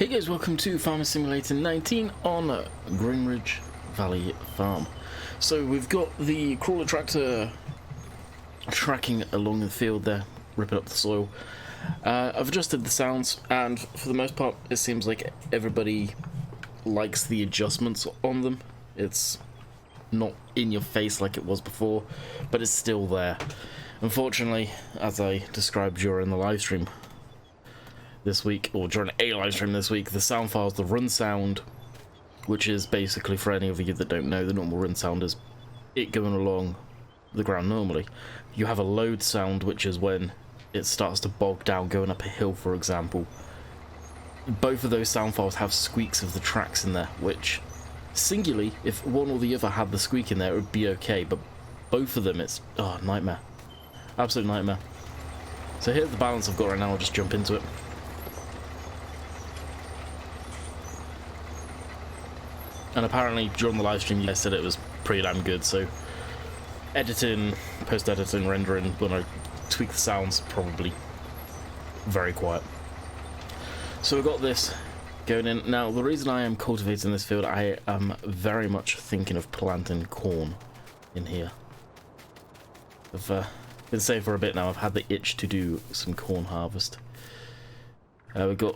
Hey guys, welcome to Farming Simulator 19 on Greenwich Valley Farm. So we've got the crawler tractor tracking along the field there, ripping up the soil. I've adjusted the sounds, and for the most part it seems like everybody likes the adjustments on them. It's not in your face like it was before, but it's still there. Unfortunately, as I described during the live stream this week, or during a live stream this week, the sound files, the run sound, which is basically, for any of you that don't know, the normal run sound is it going along the ground normally. You have a load sound, which is when it starts to bog down going up a hill, for example. Both of those sound files have squeaks of the tracks in there, which singularly, if one or the other had the squeak in there, it would be okay, but both of them, it's nightmare. Absolute nightmare. So here's the balance I've got right now. I'll just jump into it. And apparently during the live stream you guys said it was pretty damn good, so editing, post-editing, rendering, when I tweak the sounds, probably very quiet. So we've got this going in. Now the reason I am cultivating this field, I am very much thinking of planting corn in here. I've been saying for a bit now, I've had the itch to do some corn harvest. We've got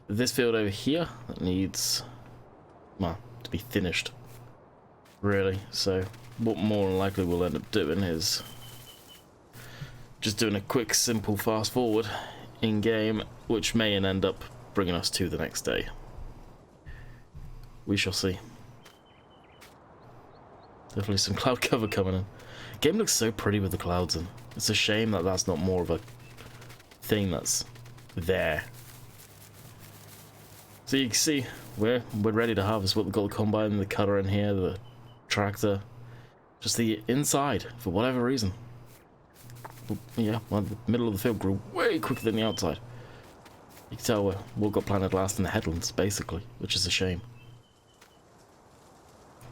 this field over here that needs, well, to be finished, really. So what more than likely we'll end up doing is just doing a quick simple fast forward in game, which may end up bringing us to the next day. We shall see. Definitely some cloud cover coming in. Game looks so pretty with the clouds in. It's a shame that that's not more of a thing that's there. So you can see we're ready to harvest. We've got the combine, the cutter in here, the tractor, just the inside for whatever reason. Yeah, well, the middle of the field grew way quicker than the outside. You can tell what got planted last in the headlands, basically, which is a shame.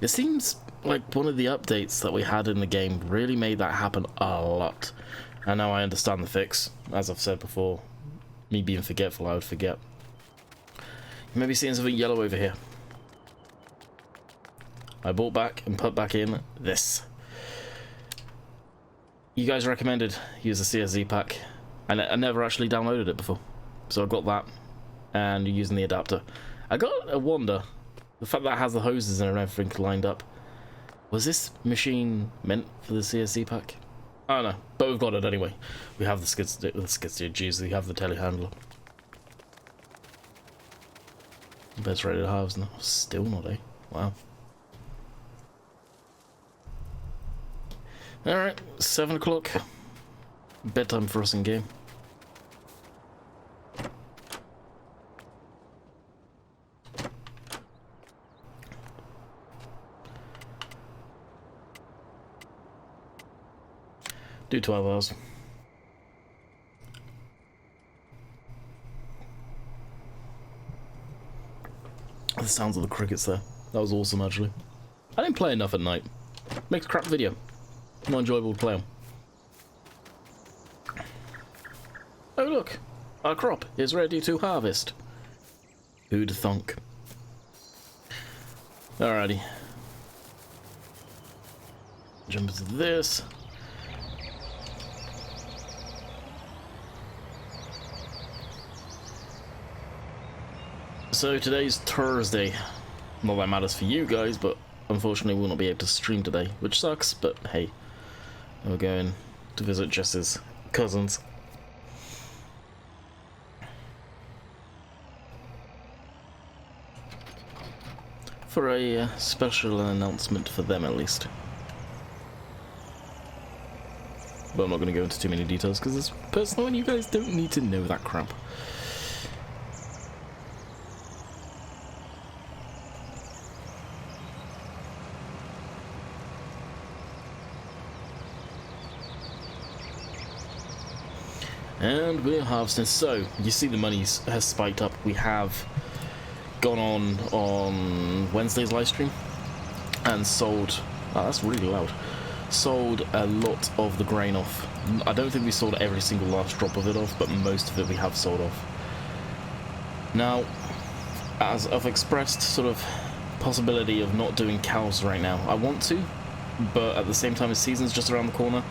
It seems like one of the updates that we had in the game really made that happen a lot. And now I understand the fix. As I've said before, me being forgetful, I would forget. You may be seeing something yellow over here. I bought back and put back in this. You guys recommended use the CSZ pack, and I never actually downloaded it before. So I got that, and using the adapter. I got a wonder, the fact that it has the hoses and everything lined up. Was this machine meant for the CSZ pack? I don't know, but we've got it anyway. We have the skid steer, jeez, we have the telehandler. Bed's ready to harvest now. Still not, eh? Wow. Alright, 7 o'clock. Bedtime for us in game. Do 12 hours. The sounds of the crickets there. That was awesome, actually. I didn't play enough at night. Makes a crap video. More enjoyable to play on. Oh look! Our crop is ready to harvest. Who'd thunk? Alrighty. Jump into this. So today's Thursday. Not that matters for you guys, but unfortunately we'll not be able to stream today, which sucks, but hey. We're going to visit Jess's cousins. For a special announcement for them, at least. But I'm not going to go into too many details because it's personal and you guys don't need to know that crap. And we're harvesting. So you see the money has spiked up. We have gone on Wednesday's live stream and sold, oh, that's really loud, sold a lot of the grain off. I don't think we sold every single last drop of it off, but most of it we have sold off. Now, as I've expressed sort of possibility of not doing cows right now. I want to, but at the same time, the season's just around the corner.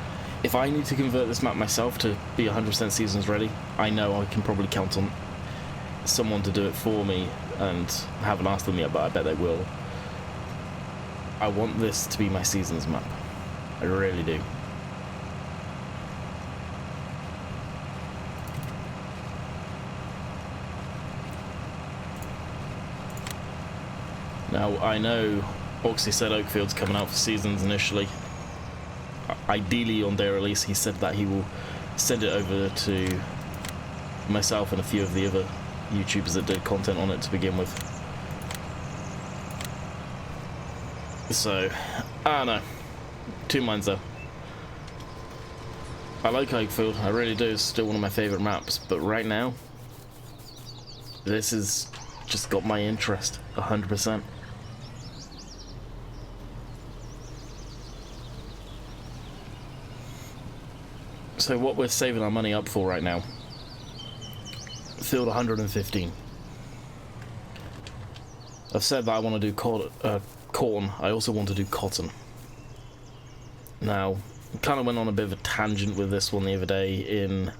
If I need to convert this map myself to be 100% seasons ready, I know I can probably count on someone to do it for me, and I haven't asked them yet, but I bet they will. I want this to be my seasons map. I really do. Now, I know Oxy said Oakfield's coming out for seasons initially. Ideally, on their release, he said that he will send it over to myself and a few of the other YouTubers that did content on it to begin with. So, I don't know. Two minds though. I like Oakfield, I really do. It's still one of my favourite maps, but right now, this has just got my interest 100%. So what we're saving our money up for right now, field 115. I've said that I want to do corn. I also want to do cotton. Now, I kind of went on a bit of a tangent with this one the other day in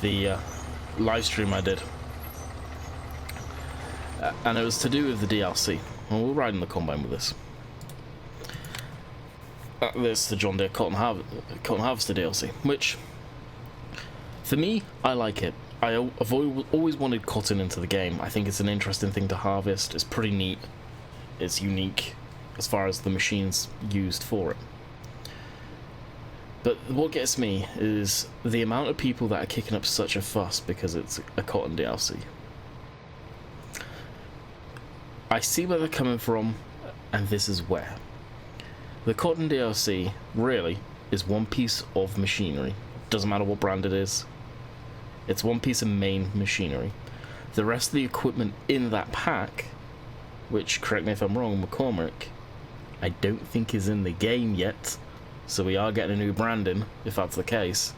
the live stream I did. And it was to do with the DLC. And we'll ride in the combine with this. This the John Deere Cotton Harvester DLC, which, for me, I like it. I've always wanted cotton into the game. I think it's an interesting thing to harvest. It's pretty neat. It's unique as far as the machines used for it. But what gets me is the amount of people that are kicking up such a fuss because it's a cotton DLC. I see where they're coming from, and this is where. The cotton DLC really is one piece of machinery. Doesn't matter what brand it is. It's one piece of main machinery. The rest of the equipment in that pack, which, correct me if I'm wrong, McCormick, I don't think is in the game yet. So we are getting a new branding, if that's the case.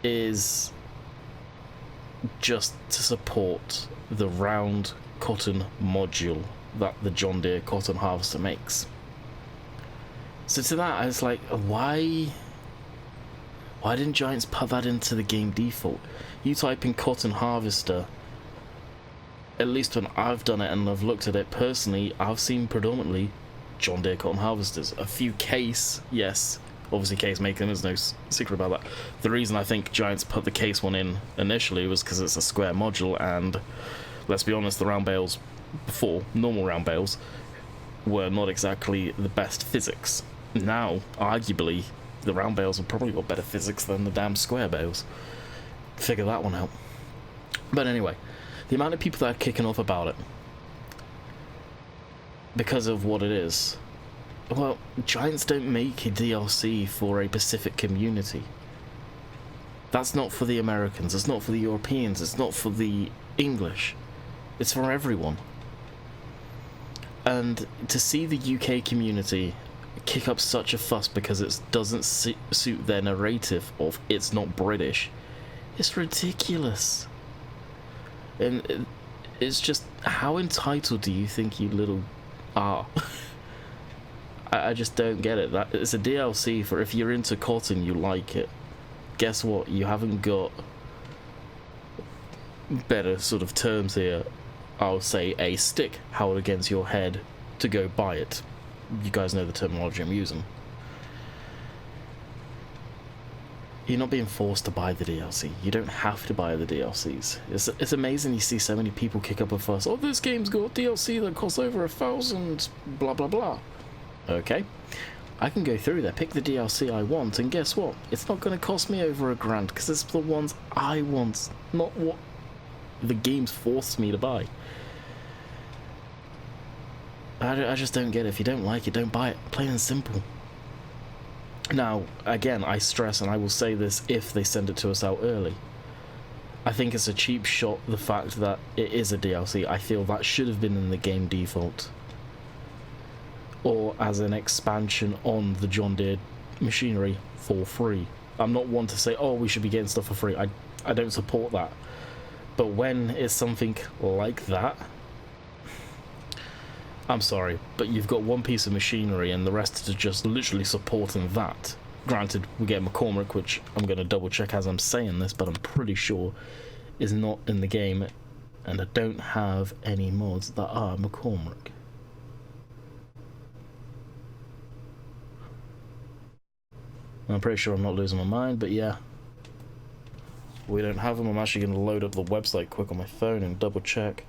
Is just to support the round cotton module that the John Deere Cotton Harvester makes. So to that, I was like, why didn't Giants put that into the game default? You type in Cotton Harvester, at least when I've done it and I've looked at it personally, I've seen predominantly John Deere Cotton Harvesters. A few Case, yes, obviously Case make them, there's no secret about that. The reason I think Giants put the Case one in initially was because it's a square module, and let's be honest, the round bales before, normal round bales, were not exactly the best physics. Now, arguably, the round bales have probably got better physics than the damn square bales. Figure that one out. But anyway, the amount of people that are kicking off about it because of what it is. Well, Giants don't make a DLC for a Pacific community. That's not for the Americans, it's not for the Europeans, it's not for the English. It's for everyone. And to see the UK community kick up such a fuss because it doesn't suit their narrative of it's not British, it's ridiculous. And it's just, how entitled do you think you little are? I just don't get it. That it's a DLC for if you're into cotton, you like it. Guess what? You haven't got better sort of terms here. I'll say a stick held against your head to go buy it. You guys know the terminology I'm using. You're not being forced to buy the DLC. You don't have to buy the DLCs. It's amazing you see so many people kick up a fuss. Oh, this game's got DLC that costs over 1,000, blah blah blah. Okay, I can go through there, pick the DLC I want, and guess what? It's not going to cost me over $1,000 because it's the ones I want, not what the game's forced me to buy. I just don't get it. If you don't like it, don't buy it. Plain and simple. Now, again, I stress, and I will say this if they send it to us out early, I think it's a cheap shot, the fact that it is a DLC. I feel that should have been in the game default, or as an expansion on the John Deere machinery for free. I'm not one to say, oh, we should be getting stuff for free. I don't support that. But when it's something like that, I'm sorry, but you've got one piece of machinery and the rest is just literally supporting that. Granted, we get McCormick, which I'm going to double check as I'm saying this, but I'm pretty sure is not in the game, and I don't have any mods that are McCormick. I'm pretty sure I'm not losing my mind, but yeah. We don't have them. I'm actually going to load up the website quick on my phone and double check.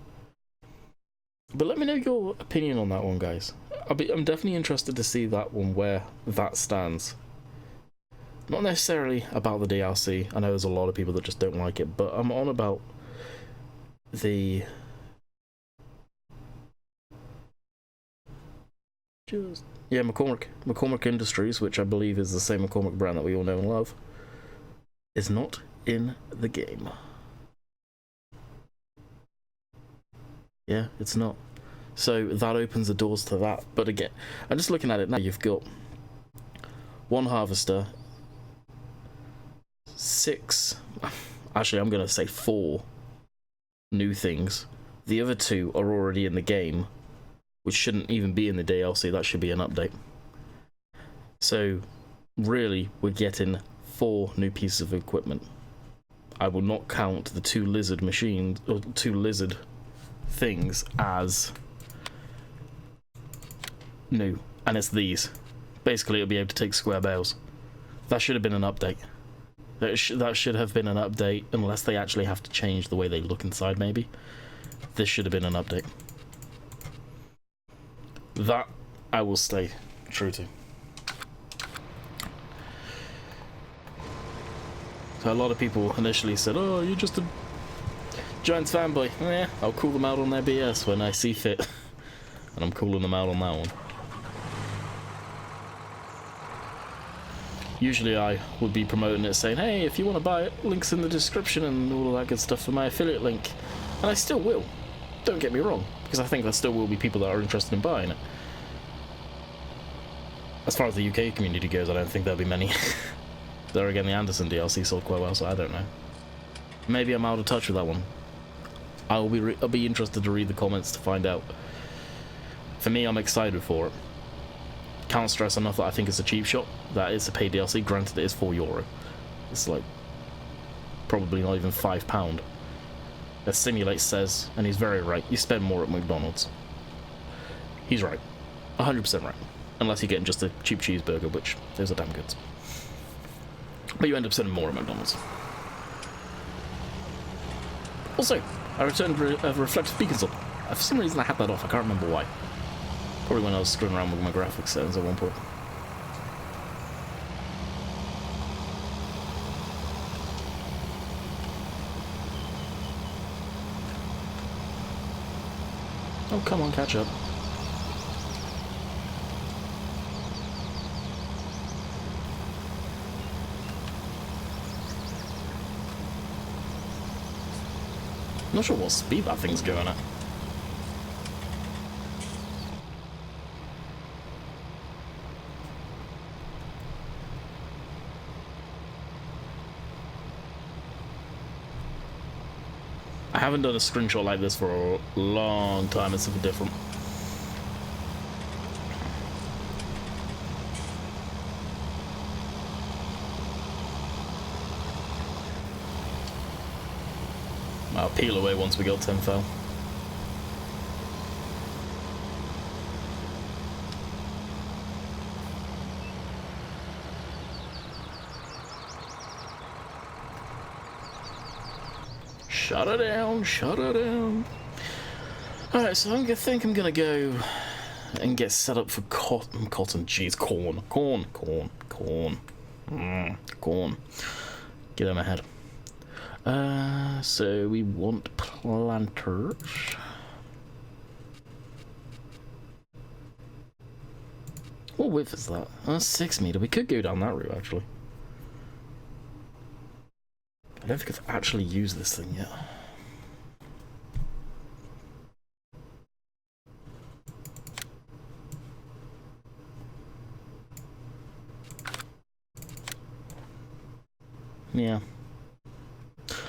But let me know your opinion on that one, guys. I'm definitely interested to see that one, where that stands. Not necessarily about the DLC. I know there's a lot of people that just don't like it, but I'm on about the... Yeah, McCormick Industries, which I believe is the same McCormick brand that we all know and love, is not in the game. Yeah, it's not. So that opens the doors to that. But again, I'm just looking at it now. You've got one harvester, 6, actually I'm going to say 4 new things. The other 2 are already in the game, which shouldn't even be in the DLC. That should be an update. So really, we're getting 4 new pieces of equipment. I will not count the 2 lizard machines, or 2 lizard things, as new. And it's these. Basically, it'll be able to take square bales. That should have been an update. That should have been an update, unless they actually have to change the way they look inside, maybe. This should have been an update. That I will stay true to. So a lot of people initially said, oh, you're just a Giants fanboy. Yeah, I'll call them out on their BS when I see fit. And I'm calling them out on that one. Usually I would be promoting it, saying, hey, if you want to buy it, links in the description and all of that good stuff for my affiliate link. And I still will. Don't get me wrong, because I think there still will be people that are interested in buying it. As far as the UK community goes, I don't think there'll be many. There again, the Anderson DLC sold quite well, so I don't know. Maybe I'm out of touch with that one. I'll be interested to read the comments to find out. For me, I'm excited for it. Can't stress enough that I think it's a cheap shot. That is a paid DLC. Granted, it is €4. It's like probably not even £5. As Simulate says, and he's very right, you spend more at McDonald's. He's right. 100% right. Unless you're getting just a cheap cheeseburger, which those are damn good. But you end up spending more at McDonald's. Also, I returned reflective beacons on. For some reason I had that off, I can't remember why. Probably when I was screwing around with my graphics settings at one point. Oh, come on, catch up. I'm not sure what speed that thing's going at. I haven't done a screenshot like this for a long time. It's something different. I'll peel away once we got 10 fell. Shut her down, shut her down. Alright, so I think I'm gonna go and get set up for corn. Get out of my head. So we want planters. What width is that? 6 meter. We could go down that route, actually. I don't think I've actually used this thing yet. Yeah.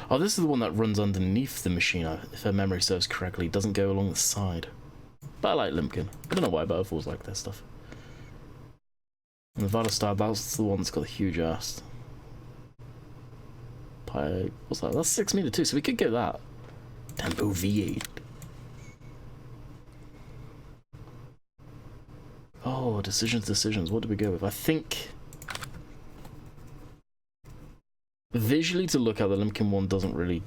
Oh, this is the one that runs underneath the machine, if her memory serves correctly. It doesn't go along the side. But I like Limpkin. I don't know why, but I've always liked their stuff. And the Vada Star, that's the one that's got a huge ass. Pipe, what's that? That's 6 meter too, so we could get that. Tempo V8. Oh, decisions. What do we go with? I think visually to look at the Limpkin one doesn't really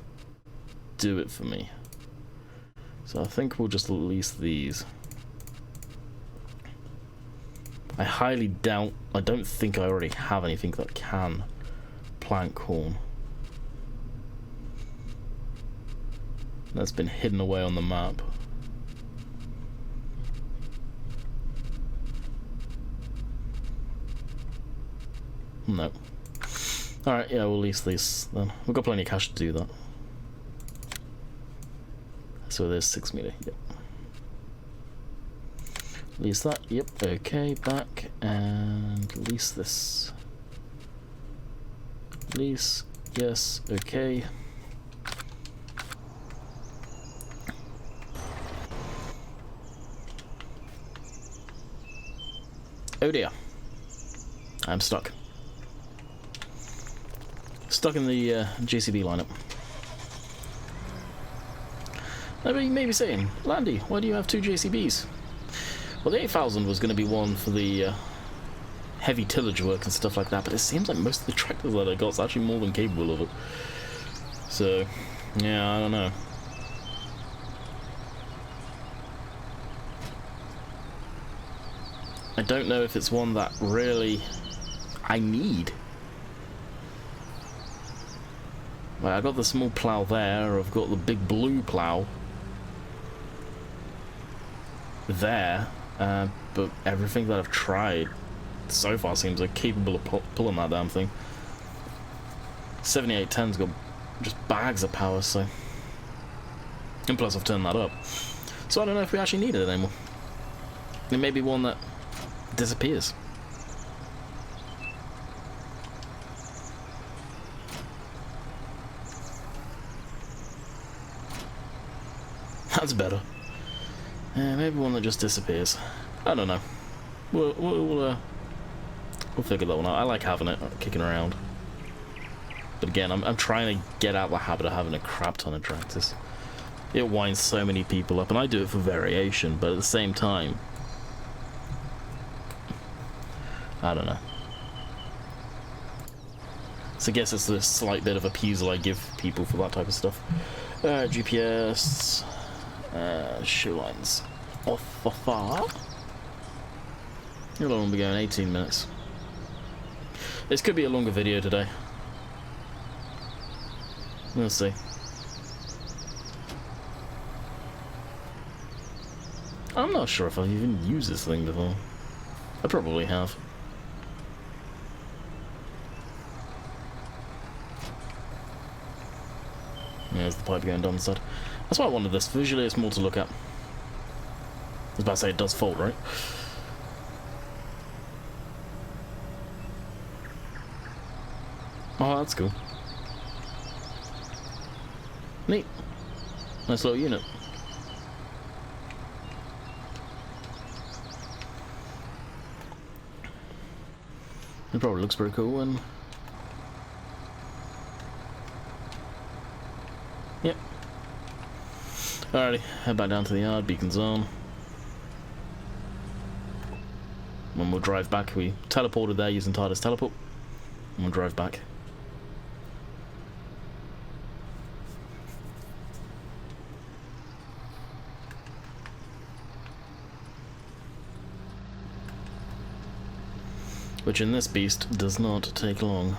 do it for me. So I think we'll just lease these. I highly doubt, I don't think I already have anything that can plant corn. That's been hidden away on the map. No. Alright, yeah, we'll lease these then. We've got plenty of cash to do that. So there's 6 meter, yep. Lease that, yep, okay, back, and lease this. Lease, yes, okay. Oh dear. I'm stuck. Stuck in the JCB lineup. Now you may be saying, Landy, why do you have 2 JCBs? Well, the 8000 was going to be one for the heavy tillage work and stuff like that, but it seems like most of the tractors that I got is actually more than capable of it. So, yeah, I don't know. I don't know if it's one that really I need. Well, I got the small plough there, I've got the big blue plough there, but everything that I've tried so far seems like capable of pulling that damn thing. 7810's got just bags of power, so, and plus I've turned that up, so I don't know if we actually need it anymore. It may be one that disappears. That's better. Maybe one that just disappears. I don't know. We'll figure that one out. I like having it kicking around. But again, I'm trying to get out the habit of having a crap ton of tractors. It winds so many people up, and I do it for variation, but at the same time, I don't know. So I guess it's a slight bit of appeasal I give people for that type of stuff. GPS, shoe lines off far. You'll only be going 18 minutes. This could be a longer video today. We'll see. I'm not sure if I've even used this thing before. I probably have. There's the pipe going down the side. That's why I wanted this. Visually it's more to look at. I was about to say it does fold, right? Oh, that's cool. Neat. Nice little unit. It probably looks pretty cool and yep. Alrighty, head back down to the yard, beacon's on. When we'll drive back, we teleported there using TARDIS teleport. And we'll drive back. Which in this beast does not take long.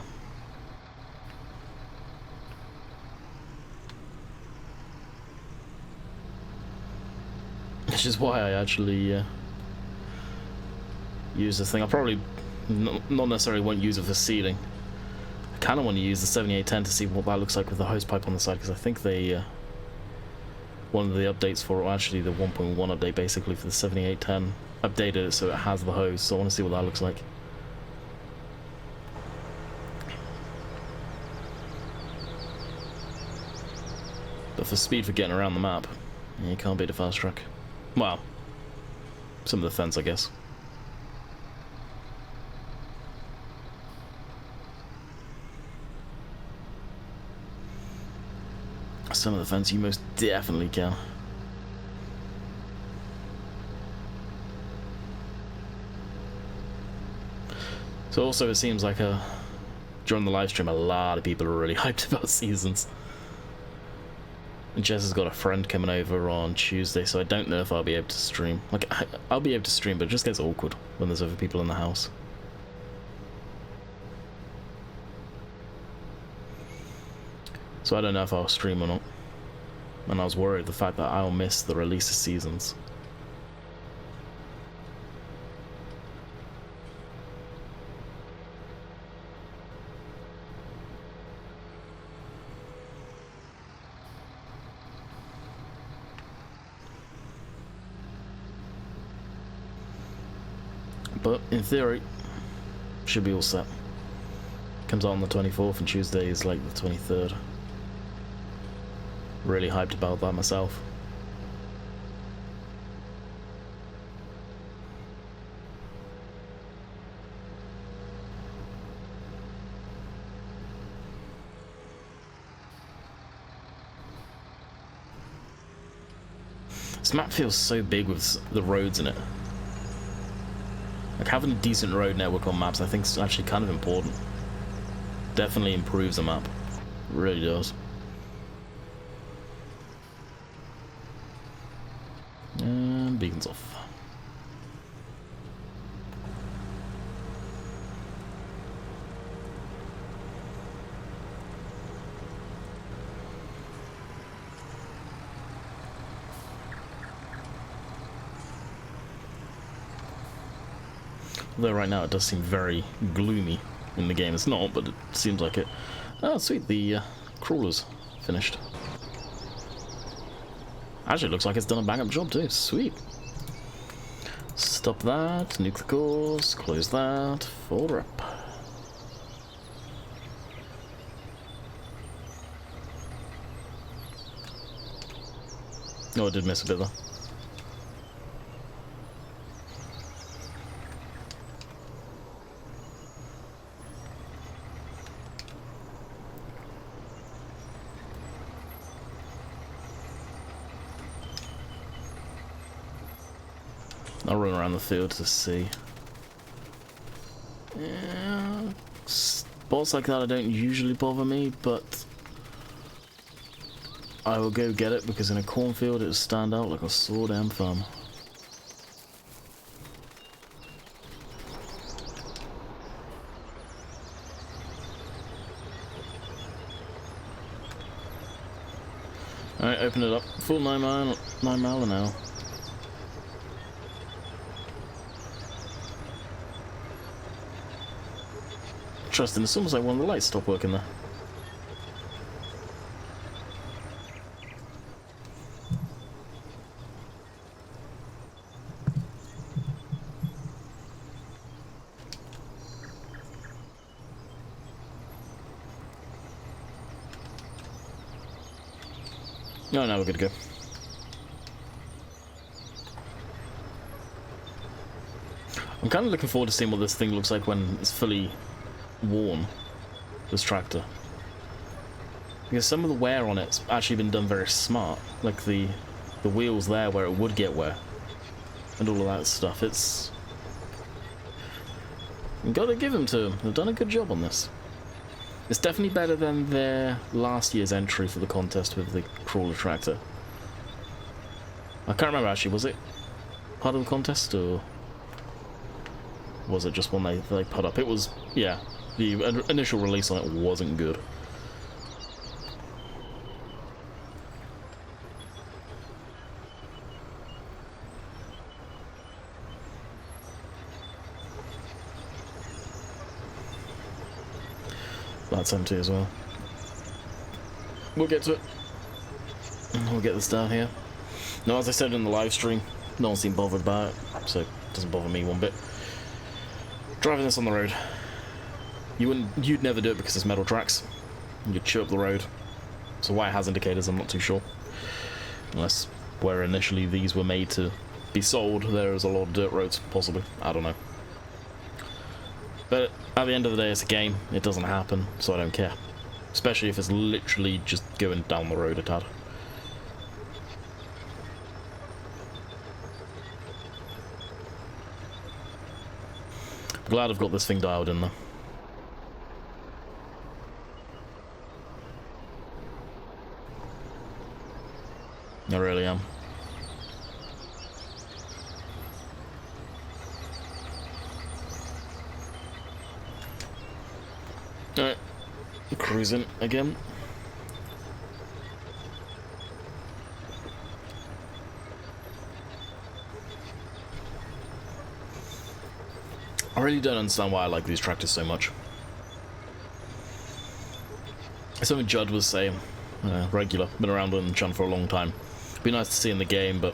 Which is why I actually use this thing. I probably not necessarily won't use it for seeding. I kind of want to use the 7810 to see what that looks like with the hose pipe on the side, because I think they one of the updates for, or actually the 1.1 update basically for the 7810 updated it so it has the hose, so I want to see what that looks like. But for speed for getting around the map, you can't beat a fast track. Well, some of the fence, I guess. Some of the fence you most definitely can. So also it seems like during the live stream a lot of people are really hyped about seasons. And Jess has got a friend coming over on Tuesday, so I don't know if I'll be able to stream. Like, I'll be able to stream, but it just gets awkward when there's other people in the house. So I don't know if I'll stream or not. And I was worried the fact that I'll miss the release of seasons. But in theory, should be all set. Comes out on the 24th and Tuesday is like the 23rd. Really hyped about that myself. This map feels so big with the roads in it. Like, having a decent road network on maps I think is actually kind of important. Definitely improves a map. It really does. And beacons off. Although right now it does seem very gloomy in the game. It's not, but it seems like it. Oh, sweet, the crawler's finished. Actually, it looks like it's done a bang-up job too. Sweet. Stop that, nuke the cores, close that, forward up. Oh, I did miss a bit though. I'll run around the field to see. Yeah, spots like that I don't usually bother me, but I will go get it because in a cornfield it'll stand out like a sore damn thumb. Alright, open it up. Full 9 mile an hour. Interesting, it's almost like one of the lights stopped working there. No, now we're good to go. I'm kind of looking forward to seeing what this thing looks like when it's fully worn, this tractor, because some of the wear on it's actually been done very smart, like the wheels there where it would get wear and all of that stuff. It's, you gotta give them to them. They've done a good job on this. It's definitely better than their last year's entry for the contest with the crawler tractor. I can't remember actually, was it part of the contest or was it just one they put up? It was, yeah. The initial release on it wasn't good. That's empty as well. We'll get to it. We'll get this down here. Now, as I said in the live stream, no one seemed bothered by it, so it doesn't bother me one bit. Driving this on the road. You'd never do it because it's metal tracks. You'd chew up the road. So why it has indicators, I'm not too sure. Unless where initially these were made to be sold, there is a lot of dirt roads, possibly. I don't know. But at the end of the day, it's a game. It doesn't happen, so I don't care. Especially if it's literally just going down the road a tad. Glad I've got this thing dialed in though. I really am. Alright, cruising again. I really don't understand why I like these tractors so much. Something Judd was saying, regular, been around on Chun for a long time. Be nice to see in the game, but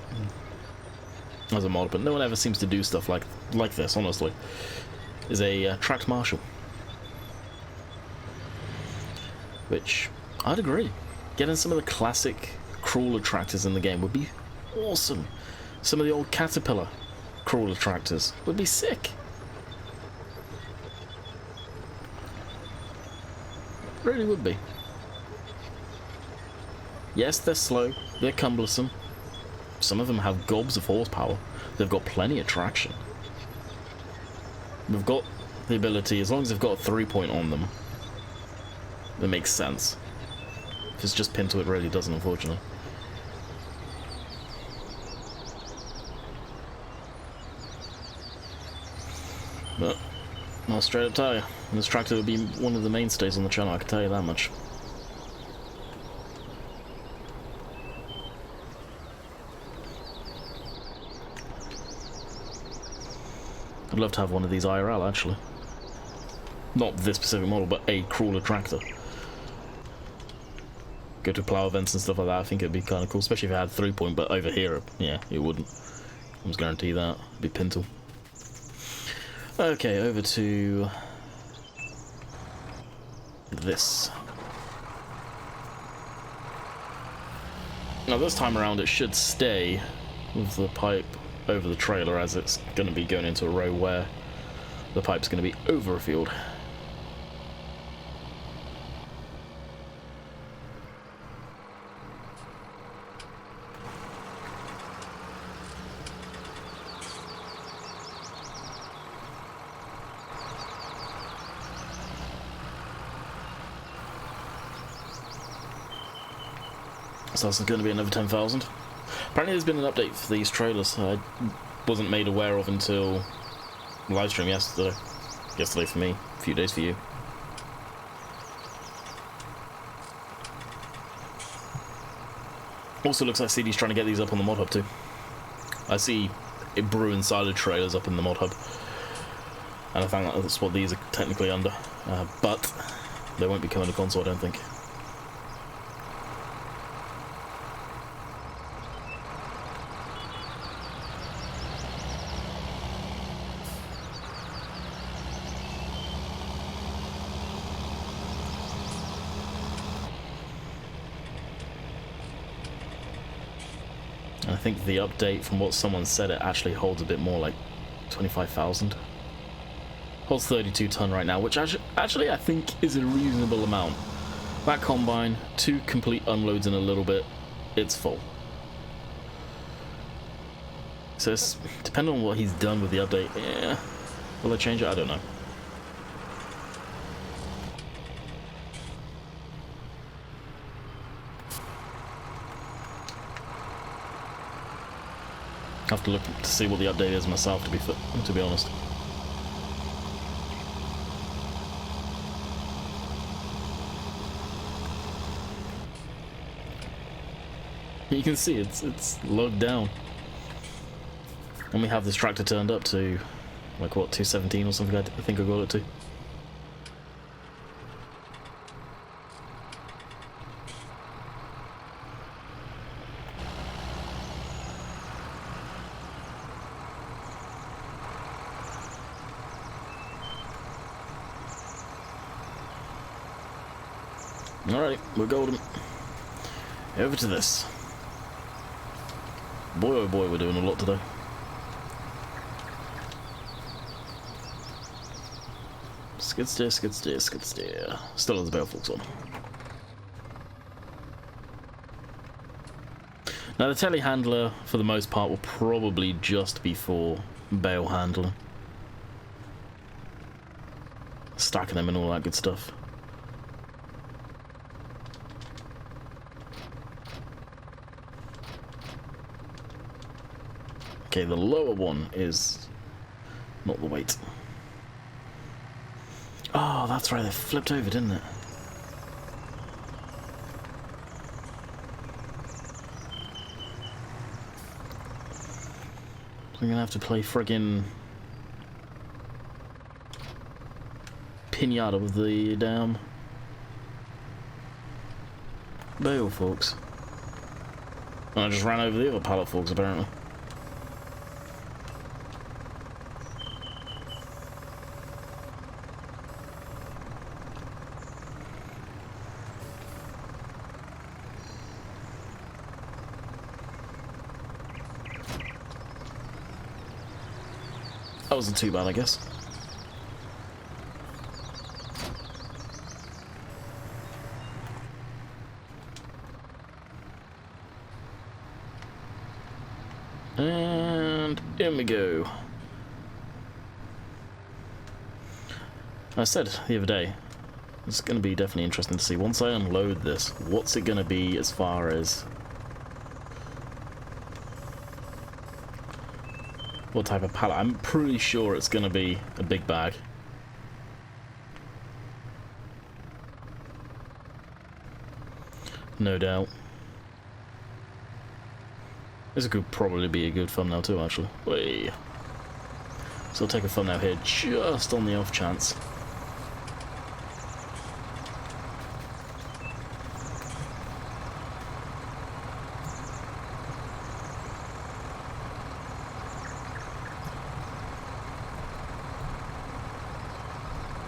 as a mod, but no one ever seems to do stuff like this, honestly. Is a tracked Marshall. Which, I'd agree. Getting some of the classic crawler tractors in the game would be awesome. Some of the old Caterpillar crawler tractors would be sick. Really would be. Yes, they're slow, they're cumbersome. Some of them have gobs of horsepower. They've got plenty of traction. They've got the ability, as long as they've got a 3-point on them, that makes sense. If it's just pinned to it, really doesn't, unfortunately. But I'll straight up tell you, this tractor would be one of the mainstays on the channel, I can tell you that much. I'd love to have one of these IRL, actually. Not this specific model, but a crawler tractor. Go to plow events and stuff like that, I think it'd be kind of cool, especially if it had 3-point, but over here, yeah, it wouldn't. I was guarantee that. It'd be Pintle. Okay, over to this. Now this time around it should stay with the pipe over the trailer, as it's going to be going into a row where the pipe's going to be over a field. So that's going to be another 10,000. Apparently there's been an update for these trailers I wasn't made aware of until live stream yesterday. Yesterday for me, a few days for you. Also looks like CD's trying to get these up on the mod hub too. I see it brewing silage trailers up in the mod hub. And I found that's what these are technically under. But they won't be coming to console, I don't think. I think the update, from what someone said, it actually holds a bit more, like 25,000. Holds 32 ton right now, which actually I think is a reasonable amount. That combine, 2 complete unloads in a little bit, it's full. So it's depending on what he's done with the update. Yeah, will they change it? I don't know. I have to look to see what the update is myself, to be honest. You can see it's logged down. And we have this tractor turned up to, like what, 217 or something I think I got it to. Alright, we're golden. Over to this. Boy oh boy, we're doing a lot today. Skid steer, skid steer, skid steer. Still has the bale forks on. Now the telehandler, for the most part, will probably just be for bale handling. Stacking them and all that good stuff. Okay, the lower one is not the weight. Oh, that's right, they flipped over, didn't it? I'm gonna have to play friggin' pinata with the damn bale forks. And I just ran over the other pallet forks, apparently. That wasn't too bad, I guess. And in we go. I said the other day, it's going to be definitely interesting to see, once I unload this, what's it going to be as far as what type of pallet. I'm pretty sure it's going to be a big bag. No doubt. This could probably be a good thumbnail too, actually. Whee. So I'll take a thumbnail here just on the off chance.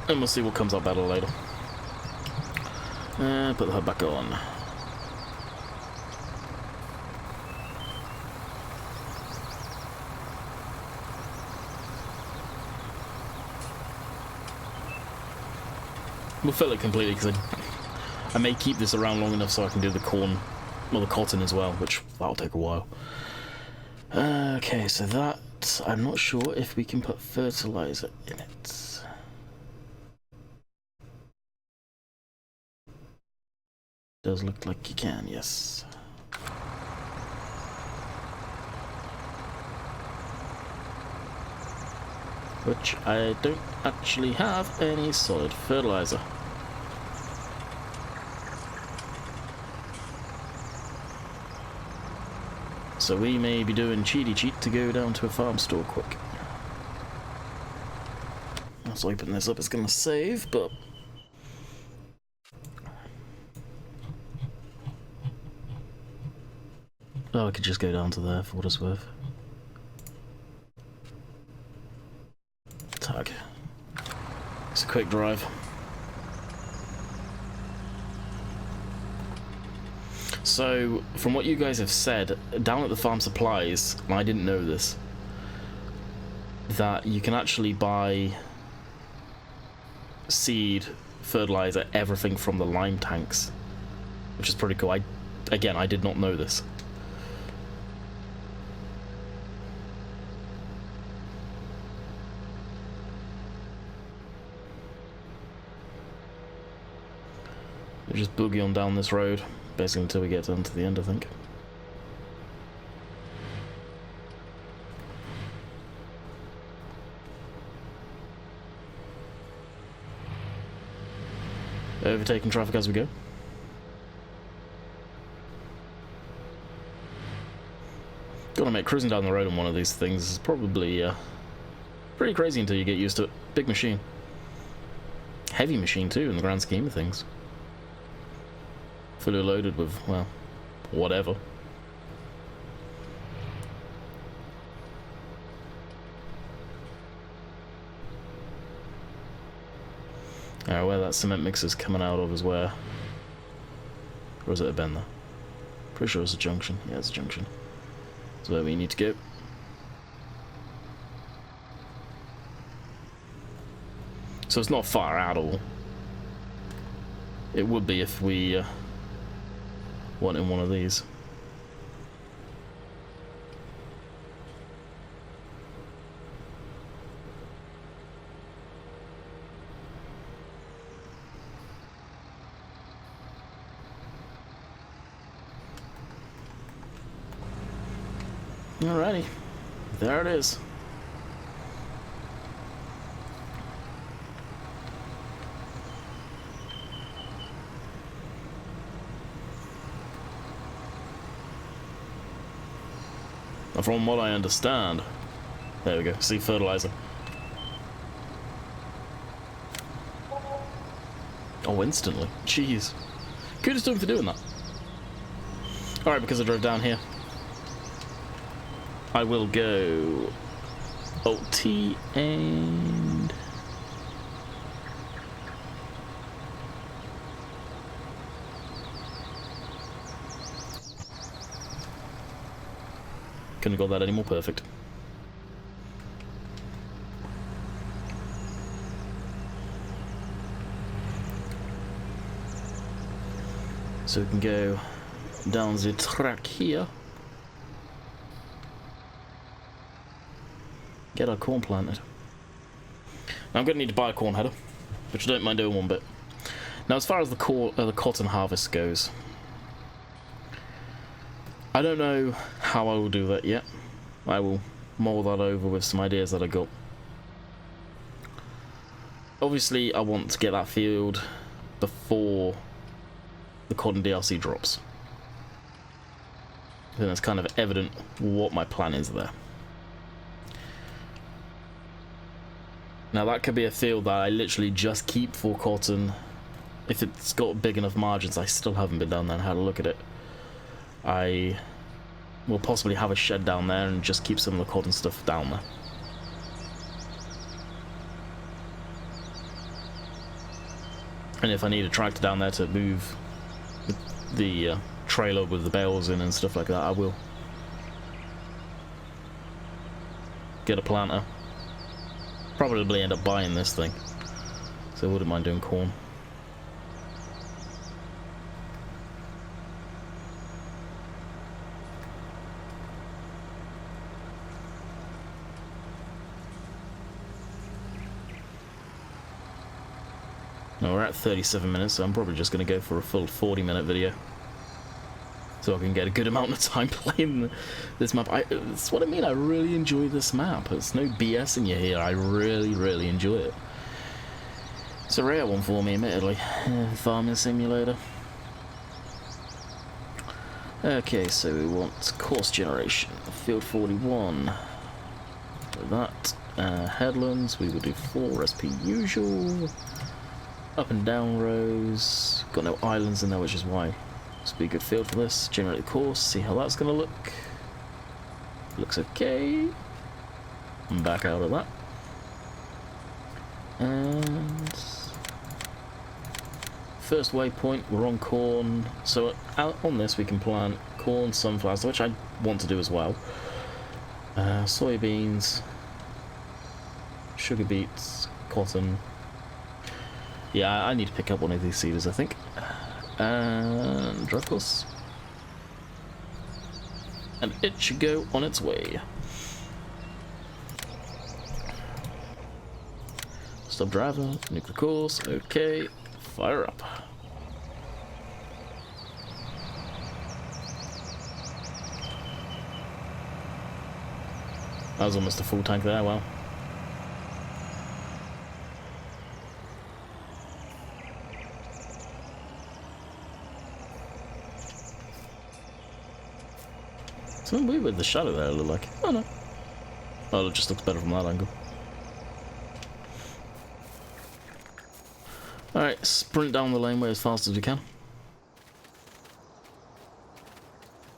And we'll see what comes up better later. And put the hood back on. We'll fill it completely because I may keep this around long enough so I can do the corn, well, the cotton as well, which that'll take a while. Okay, so that, I'm not sure if we can put fertilizer in it. Does look like you can, yes. Which I don't actually have any solid fertilizer. So we may be doing cheaty cheat to go down to a farm store quick. Let's open this up, it's gonna save, but oh, I could just go down to there for what it's worth. Tag. It's a quick drive. So, from what you guys have said, down at the farm supplies, and I didn't know this, that you can actually buy seed, fertilizer, everything from the lime tanks, which is pretty cool. Again, I did not know this. We just boogie on down this road, basically until we get down to the end, I think. Overtaking traffic as we go. Gotta make cruising down the road on one of these things is probably pretty crazy until you get used to it. Big machine. Heavy machine too in the grand scheme of things. Fully loaded with, well, whatever. Where that cement mix is coming out of is where... Or is it a bend there? Pretty sure it's a junction. Yeah, it's a junction. That's where we need to go. So it's not far at all. It would be if we wanted one of these. Alrighty, there it is. From what I understand, there we go, see fertilizer. Oh, instantly, jeez. Kudos to him for doing that. Alright, because I drove down here, I will go Alt-T and couldn't have got that any more perfect. So we can go down the track here. Get our corn planted. Now I'm going to need to buy a corn header, which I don't mind doing one bit. Now as far as the cotton harvest goes, I don't know how I will do that yet. I will mull that over with some ideas that I got. Obviously I want to get that field before the cotton DLC drops. Then it's kind of evident what my plan is there. Now that could be a field that I literally just keep for cotton. If it's got big enough margins, I still haven't been down there and had a look at it. I will possibly have a shed down there and just keep some of the cotton stuff down there. And if I need a tractor down there to move the trailer with the bales in and stuff like that, I will. Get a planter. Probably end up buying this thing, so I wouldn't mind doing corn. Now we're at 37 minutes, so I'm probably just going to go for a full 40-minute video, so I can get a good amount of time playing this map. That's what I mean, I really enjoy this map. There's no BS in you here, I really enjoy it. It's a rare one for me, admittedly. Farming simulator. Okay, so we want course generation, field 41. With that, headlands, we will do 4 as per usual. Up and down rows, got no islands in there, which is why this would be a good field for this. Generate the course, see how that's going to look. Looks okay. I'm back out of that. And first waypoint, we're on corn. So out on this we can plant corn, sunflowers, which I want to do as well. Soybeans, sugar beets, cotton. Yeah, I need to pick up one of these seeders, I think. And drive course. And it should go on its way. Stop driving, nuke the course, okay, fire up. That was almost a full tank there, wow. Something weird with the shadow there, it looked like. Oh no. Oh, it just looks better from that angle. Alright, sprint down the laneway as fast as we can.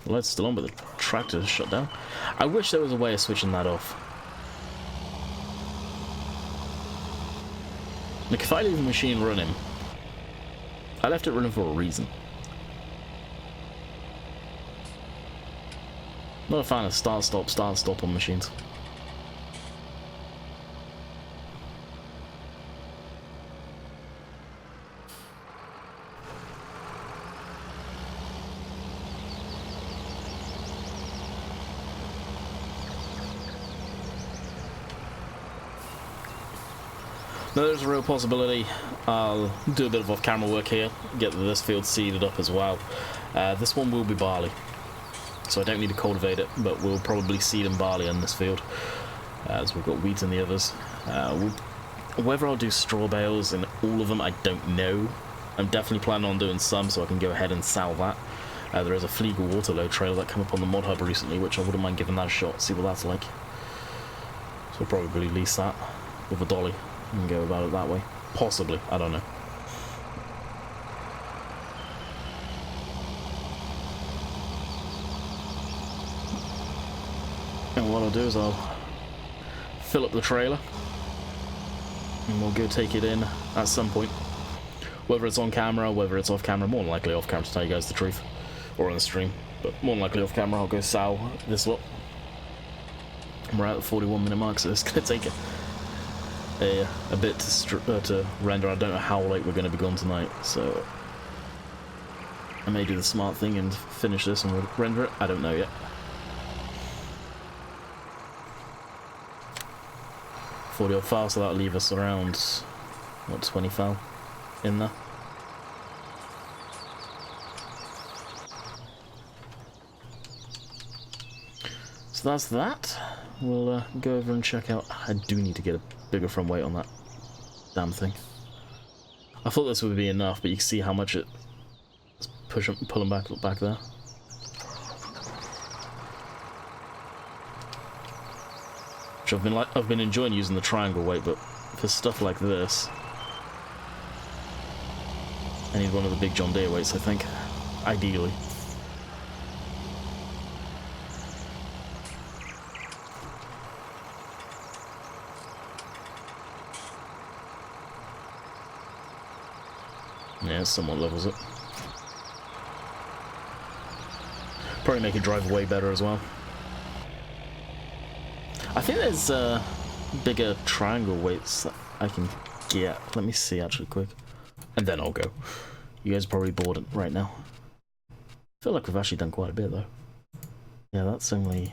The light's still on, but the tractor's shut down. I wish there was a way of switching that off. Like, if I leave the machine running, I left it running for a reason. Not a fan of start stop on machines. Now there's a real possibility I'll do a bit of off-camera work here, get this field seeded up as well. This one will be barley, so I don't need to cultivate it, but we'll probably seed in barley in this field, as we've got wheat in the others. Whether I'll do straw bales in all of them, I don't know. I'm definitely planning on doing some, so I can go ahead and sell that. There is a Fleagle Waterload trailer that came up on the mod hub recently, which I wouldn't mind giving that a shot, see what that's like. So I'll probably lease that with a dolly and go about it that way. Possibly, I don't know. And what I'll do is I'll fill up the trailer and we'll go take it in at some point. Whether it's on camera, whether it's off camera, more than likely off camera to tell you guys the truth. Or on the stream, but more than likely off camera I'll go sow this lot. We're at the 41-minute mark, so it's going to take a bit to render. I don't know how late we're going to be gone tonight, so I may do the smart thing and finish this and render it. I don't know yet. .40 files, so that'll leave us around, what, 20 file in there. So that's that. We'll go over and check out. I do need to get a bigger front weight on that damn thing. I thought this would be enough, but you can see how much it's pulling back there. Which I've been enjoying using the triangle weight, but for stuff like this, I need one of the big John Deere weights, I think, ideally. Yeah, somewhat levels it. Probably make it drive way better as well. I think there's bigger triangle weights that I can get. Let me see actually quick. And then I'll go. You guys are probably bored right now. I feel like we've actually done quite a bit though. Yeah, that's only...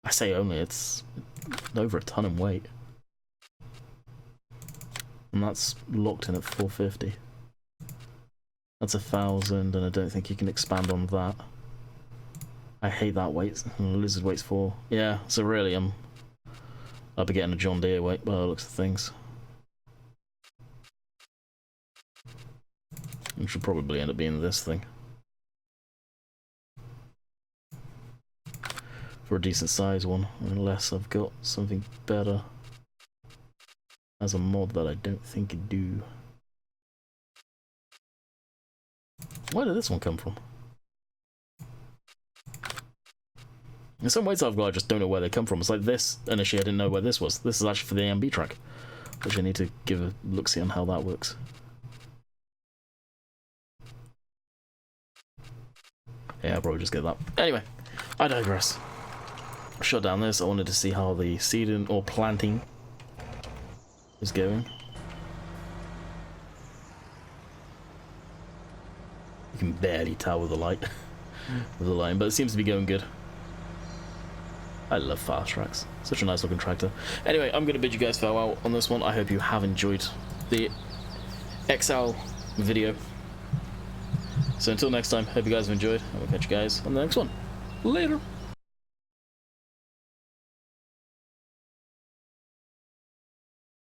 I say only, it's over a ton in weight. And that's locked in at 450. That's 1,000, and I don't think you can expand on that. I hate that weight. Lizard weight's 4. Yeah, so really I'll be getting a John Deere weight by the looks of things. It should probably end up being this thing. For a decent size one, unless I've got something better as a mod that I don't think it do. Where did this one come from? In some ways I've got, I just don't know where they come from. It's like this, initially I didn't know where this was. This is actually for the AMB track, which I need to give a look-see on how that works. Yeah, I'll probably just get that. Anyway, I digress. Shut down this. I wanted to see how the seeding or planting is going. You can barely tell with the light, with the line, but it seems to be going good. I love fast tracks. Such a nice looking tractor. Anyway, I'm going to bid you guys farewell on this one. I hope you have enjoyed the XL video. So until next time, hope you guys have enjoyed, and we'll catch you guys on the next one. Later.